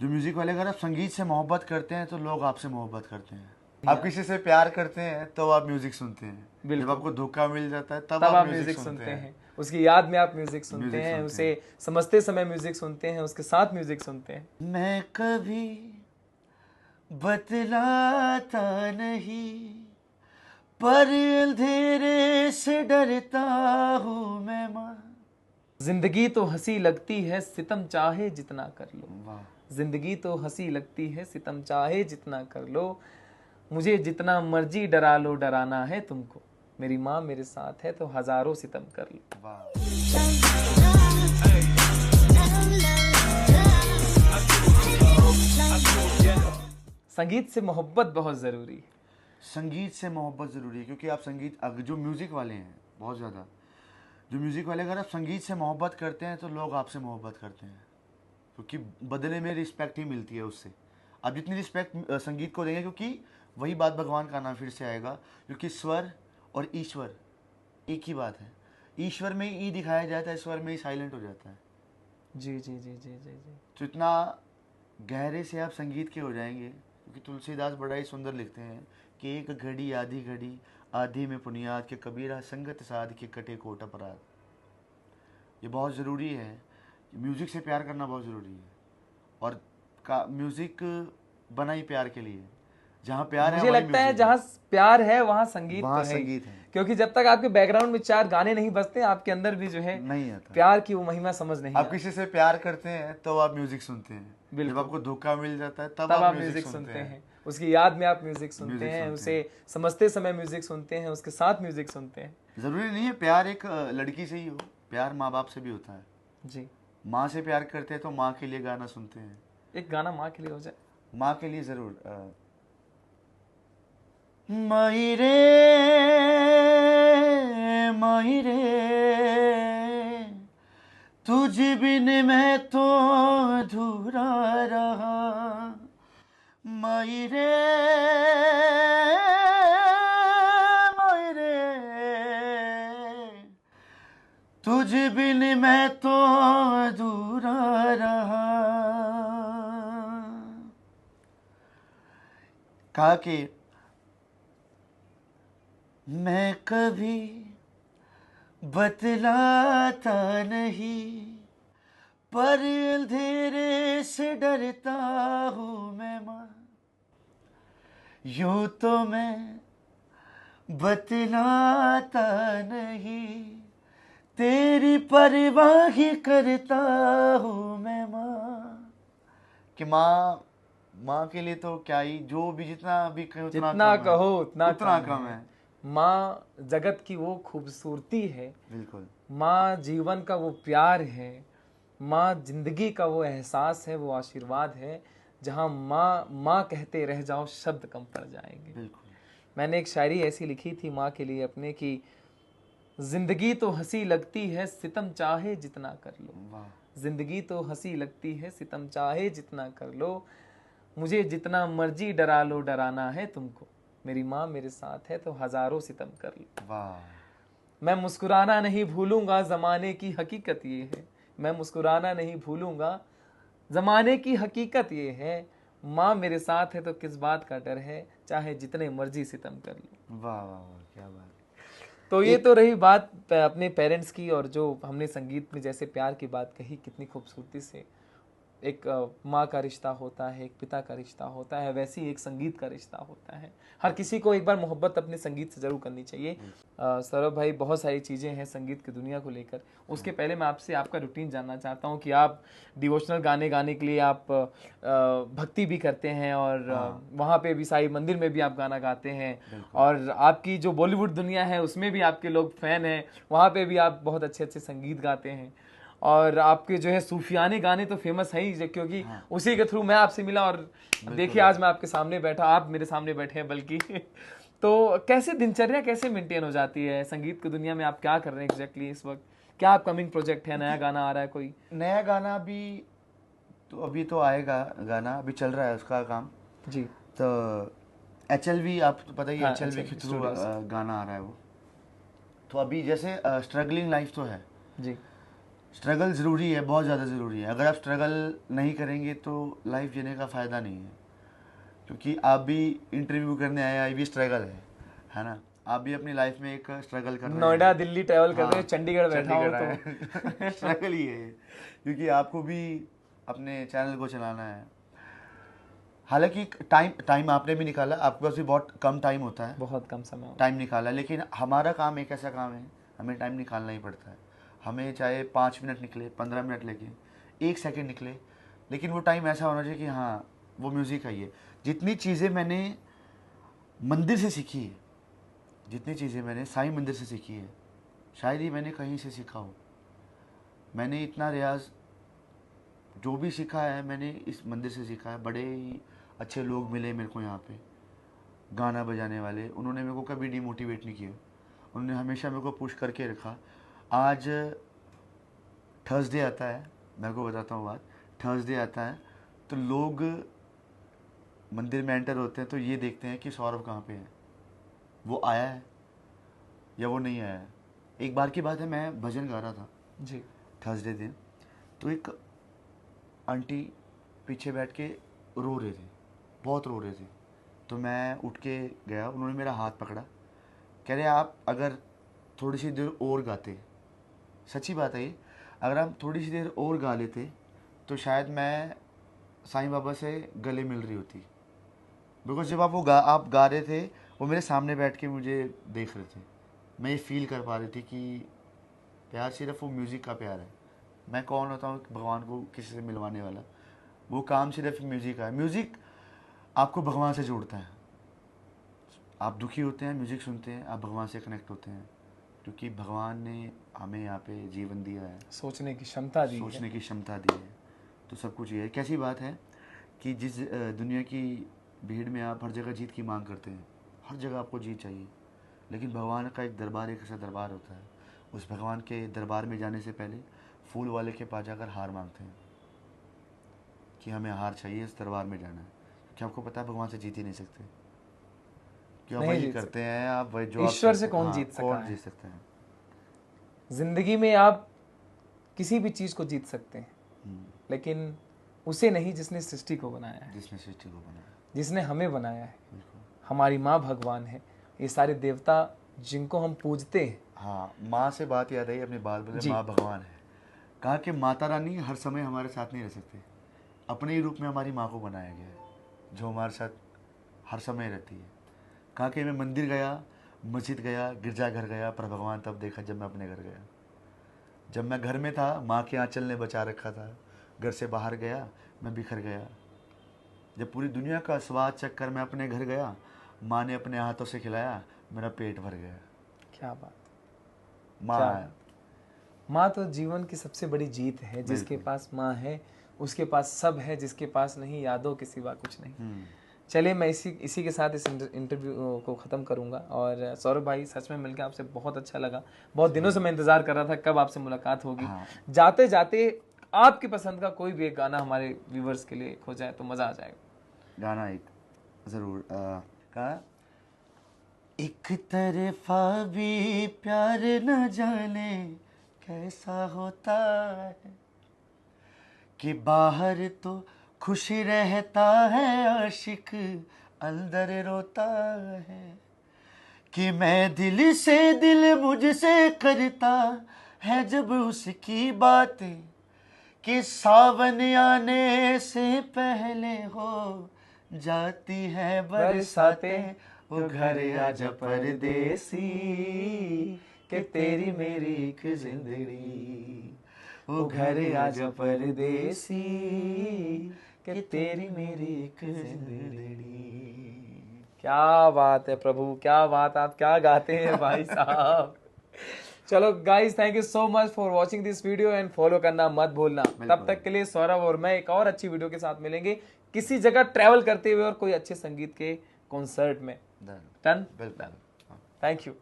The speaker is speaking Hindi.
जो म्यूजिक वाले, अगर आप संगीत से मोहब्बत करते हैं तो लोग आपसे मोहब्बत करते हैं। आप किसी से प्यार करते हैं तो आप म्यूजिक सुनते हैं। जब बिल्कुल। आपको धोखा मिल जाता है तब तब आप आप म्यूजिक म्यूजिक सुनते सुनते हैं। हैं, उसकी याद में आप म्यूजिक सुनते म्यूजिक हैं, सुनते उसे हैं। समझते समय म्यूजिक सुनते हैं, उसके साथ म्यूजिक सुनते हैं। मैं कभी बतलाता नहीं, पर अंधेरे से डरता हूँ मैं माँ। जिंदगी तो हंसी लगती है सितम चाहे जितना कर लो, वाह। जिंदगी तो हंसी लगती है सितम चाहे जितना कर लो, मुझे जितना मर्जी डरा लो डराना है तुमको, मेरी माँ मेरे साथ है तो हजारों सितम कर लो। वाह। संगीत से मोहब्बत बहुत ज़रूरी है। संगीत से मोहब्बत ज़रूरी है, क्योंकि आप संगीत, जो म्यूज़िक वाले हैं बहुत ज़्यादा, जो म्यूज़िक वाले, अगर आप संगीत से मोहब्बत करते हैं तो लोग आपसे मोहब्बत करते हैं, क्योंकि बदले में रिस्पेक्ट ही मिलती है उससे। आप जितनी रिस्पेक्ट संगीत को देंगे, क्योंकि वही बात भगवान का नाम फिर से आएगा, क्योंकि स्वर और ईश्वर एक ही बात है। ईश्वर में ई दिखाया जाता है, स्वर में ही साइलेंट हो जाता है। जी जी जी जी जी जी। तो इतना गहरे से आप संगीत के हो जाएंगे, क्योंकि तुलसीदास बड़ा ही सुंदर लिखते हैं कि एक घड़ी आधी घड़ी, आधी में पुनियाद के कबीरा संगत साध के कटे कोट अपराध। ये बहुत ज़रूरी है, म्यूज़िक से प्यार करना बहुत ज़रूरी है। और का म्यूज़िक बना ही प्यार के लिए, जहाँ प्यार है मुझे वहीं लगता है म्यूज़िक जहाँ प्यार है वहाँ संगीत वहाँ तो है ही। संगीत है। क्योंकि जब तक आपके बैकग्राउंड में चार गाने नहीं बजते, आपके अंदर भी जो है नहीं आता। प्यार की वो महिमा समझ नहीं आप आती। किसी से प्यार करते हैं तो आप म्यूज़िक सुनते हैं। जब बिल्कुल। आपको धोखा मिल जाता है तब तब आप आप म्यूज़िक म्यूजिक सुनते सुनते हैं। हैं, उसकी याद में आप म्यूजिक सुनते म्यूज़िक हैं, सुनते उसे हैं। समझते समय म्यूजिक सुनते हैं, उसके साथ म्यूजिक सुनते हैं। ज़रूरी नहीं है प्यार एक लड़की से ही हो, प्यार माँ बाप से भी होता है। जी। माँ से प्यार करते हैं तो माँ के लिए गाना सुनते हैं। एक गाना माँ के लिए हो जाए। माँ के लिए ज़रूर। माई रे माई रे, तुझ बिन मैं तो अधूरा रहा। माई रे माई रे, तुझ बिन मैं तो अधूरा रहा। कहा कि मैं कभी बतलाता नहीं, पर अंधेरे से डरता हूँ मैं माँ। यूं तो मैं बतलाता नहीं, तेरी परवाह ही करता हूँ मैं माँ। कि माँ, माँ के लिए तो क्या ही, जो भी जितना भी कहो उतना जितना कम है। कहो उतना उतना कम कम है। है। माँ जगत की वो खूबसूरती है, बिल्कुल। माँ जीवन का वो प्यार है, माँ जिंदगी का वो एहसास है, वो आशीर्वाद है। जहाँ माँ माँ कहते रह जाओ शब्द कम पड़ जाएंगे। बिल्कुल। मैंने एक शायरी ऐसी लिखी थी माँ के लिए अपने की, जिंदगी तो हंसी लगती है सितम चाहे जितना कर लो, वाह। जिंदगी तो हंसी लगती है सितम चाहे जितना कर लो, मुझे जितना मर्जी डरा लो डराना है तुमको, मेरी माँ मेरे साथ है तो हजारों सितम कर लो। वाह। मैं मुस्कुराना नहीं भूलूंगा ज़माने की हकीकत ये है, मैं मुस्कुराना नहीं भूलूंगा ज़माने की हकीकत ये है, माँ मेरे साथ है तो किस बात का डर है, चाहे जितने मर्जी सितम कर लो। वाह वाह वाह, क्या बात। तो ये एक तो रही बात अपने पेरेंट्स की, और जो हमने संगीत में जैसे प्यार की बात कही कितनी खूबसूरती से, एक माँ का रिश्ता होता है, एक पिता का रिश्ता होता है, वैसे ही एक संगीत का रिश्ता होता है। हर किसी को एक बार मोहब्बत अपने संगीत से ज़रूर करनी चाहिए। सौरभ भाई, बहुत सारी चीज़ें हैं संगीत की दुनिया को लेकर। उसके पहले मैं आपसे आपका रूटीन जानना चाहता हूँ कि आप डिवोशनल गाने गाने के लिए आप भक्ति भी करते हैं, और वहाँ पे भी साईं मंदिर में भी आप गाना गाते हैं, और आपकी जो बॉलीवुड दुनिया है उसमें भी आपके लोग फ़ैन हैं, वहाँ पे भी आप बहुत अच्छे अच्छे संगीत गाते हैं, और आपके जो है सूफियाने गाने तो फेमस है ही, क्योंकि उसी के थ्रू मैं आपसे मिला, और देखिए आज मैं आपके सामने बैठा, आप मेरे सामने बैठे हैं बल्कि तो कैसे दिनचर्या कैसे मेंटेन हो जाती है संगीत की दुनिया में? आप क्या कर रहे हैं एग्जैक्टली इस वक्त? क्या अपकमिंग प्रोजेक्ट है? नया गाना आ रहा है कोई? नया गाना अभी तो आएगा, गाना अभी चल रहा है उसका काम। जी। तो HLV, आप तो पता ही है, हाँ, HLV के HLV थ्रू स्टूडियोज। गाना आ रहा है वो। तो अभी जैसे स्ट्रगलिंग लाइफ तो है, जी। स्ट्रगल ज़रूरी है, बहुत ज़्यादा ज़रूरी है। अगर आप स्ट्रगल नहीं करेंगे तो लाइफ जीने का फ़ायदा नहीं है। क्योंकि आप भी इंटरव्यू करने आए, ये भी स्ट्रगल है ना। आप भी अपनी लाइफ में एक स्ट्रगल कर रहे हैं। नोएडा दिल्ली ट्रैवल कर रहे हाँ, हो, चंडीगढ़ बैठा हो चंडीगढ़ तो आए स्ट्रगल ही है ये। क्योंकि आपको भी अपने चैनल को चलाना है। हालांकि टाइम आपने भी निकाला, आपके पास भी बहुत कम टाइम होता है, बहुत कम समय होता टाइम निकाला। लेकिन हमारा काम एक ऐसा काम है, हमें टाइम निकालना ही पड़ता है। हमें चाहे 5 मिनट निकले, 15 मिनट लगे, 1 सेकंड निकले, लेकिन वो टाइम ऐसा होना चाहिए कि हाँ वो म्यूज़िक है। ये जितनी चीज़ें मैंने मंदिर से सीखी है, जितनी चीज़ें मैंने साईं मंदिर से सीखी है, शायद ही मैंने कहीं से सीखा हो। मैंने इतना रियाज जो भी सीखा है मैंने इस मंदिर से सीखा है। बड़े ही अच्छे लोग मिले मेरे को यहाँ पे, गाना बजाने वाले। उन्होंने मेरे को कभी डिमोटिवेट नहीं किया, उन्होंने हमेशा मेरे को पुश करके रखा। आज थर्सडे आता है, मैं को बताता हूँ बात, थर्सडे आता है तो लोग मंदिर में एंटर होते हैं तो ये देखते हैं कि सौरभ कहाँ पे है, वो आया है या वो नहीं आया है। एक बार की बात है, मैं भजन गा रहा था जी। थर्सडे दिन, तो एक आंटी पीछे बैठ के रो रहे थे, बहुत रो रहे थे। तो मैं उठ के गया, उन्होंने मेरा हाथ पकड़ा, कह रहे आप अगर थोड़ी सी देर और गाते, सच्ची बात है ये, अगर हम थोड़ी सी देर और गा लेते तो शायद मैं साईं बाबा से गले मिल रही होती। बिकॉज जब आप गा रहे थे, वो मेरे सामने बैठ के मुझे देख रहे थे, मैं ये फील कर पा रही थी कि प्यार सिर्फ वो म्यूज़िक का प्यार है। मैं कौन होता हूँ भगवान को किसी से मिलवाने वाला, वो काम सिर्फ म्यूज़िक का है। म्यूज़िक आपको भगवान से जोड़ता है। आप दुखी होते हैं, म्यूज़िक सुनते हैं, आप भगवान से कनेक्ट होते हैं, क्योंकि भगवान ने हमें यहाँ पे जीवन दिया है, सोचने की क्षमता दी है। सोचने की क्षमता दी है, तो सब कुछ ये है। कैसी बात है कि जिस दुनिया की भीड़ में आप हर जगह जीत की मांग करते हैं, हर जगह आपको जीत चाहिए, लेकिन भगवान का एक दरबार, एक ऐसा दरबार होता है, उस भगवान के दरबार में जाने से पहले फूल वाले के पास जाकर हार मांगते हैं कि हमें हार चाहिए, इस दरबार में जाना है। क्योंकि आपको पता है भगवान से जीत ही नहीं सकते, क्यों नहीं वही जीत करते हैं आप, वही जो आप ईश्वर से करते- कौन हाँ, जीत सका कौन है? जीत सकता है। जिंदगी में आप किसी भी चीज को जीत सकते हैं, लेकिन उसे नहीं जिसने सृष्टि को बनाया है, जिसने सृष्टि को बनाया, जिसने हमें बनाया है। बिल्कुल। हमारी माँ भगवान है, ये सारे देवता जिनको हम पूजते हैं। हाँ, माँ से बात याद आई, अपने बाल बोले जी। माँ भगवान है। कहा कि माता रानी हर समय हमारे साथ नहीं रह सकते, अपने ही रूप में हमारी माँ को बनाया गया है, जो हमारे साथ हर समय रहती है। कहा कि मैं मंदिर गया, मस्जिद गया, गिरजाघर गया, पर भगवान तब देखा जब मैं अपने घर गया। जब मैं घर में था, माँ के आंचल ने बचा रखा था, घर से बाहर गया मैं बिखर गया। जब पूरी दुनिया का स्वाद चख कर मैं अपने घर गया, माँ ने अपने हाथों से खिलाया, मेरा पेट भर गया। क्या बात, माँ क्या है। माँ तो जीवन की सबसे बड़ी जीत है। जिसके बिल्कुल। पास माँ है उसके पास सब है, जिसके पास नहीं यादों के सिवा कुछ नहीं। हम्म। चलिए, मैं इसी के साथ इस इंटरव्यू को ख़त्म करूंगा। और सौरभ भाई, सच में मिलकर आपसे बहुत अच्छा लगा। बहुत दिनों से मैं इंतज़ार कर रहा था कब आपसे मुलाकात होगी। हाँ। जाते जाते आपकी पसंद का कोई भी एक गाना हमारे व्यूवर्स के लिए हो जाए तो मज़ा आ जाएगा। गाना एक ज़रूर। कहा एक तरफा भी प्यार न जाने कैसा होता है, कि बाहर तो खुश रहता है आशिक, अंदर रोता है। कि मैं दिल से दिल मुझसे करता है जब उसकी बातें, कि सावन आने से पहले हो जाती है बरसातें। वो घर आजा परदेसी, कि तेरी मेरी एक जिंदड़ी। वो घर आजा परदेसी, कि तेरी मेरी एक जिंदड़ी। क्या बात है प्रभु, क्या बात, आप क्या गाते हैं भाई साहब। चलो guys, thank you so much for watching this video and follow करना मत भूलना। तब तक के लिए सौरभ और मैं एक और अच्छी वीडियो के साथ मिलेंगे किसी जगह ट्रैवल करते हुए और कोई अच्छे संगीत के कॉन्सर्ट में। डन। बिल्कुल। Thank you.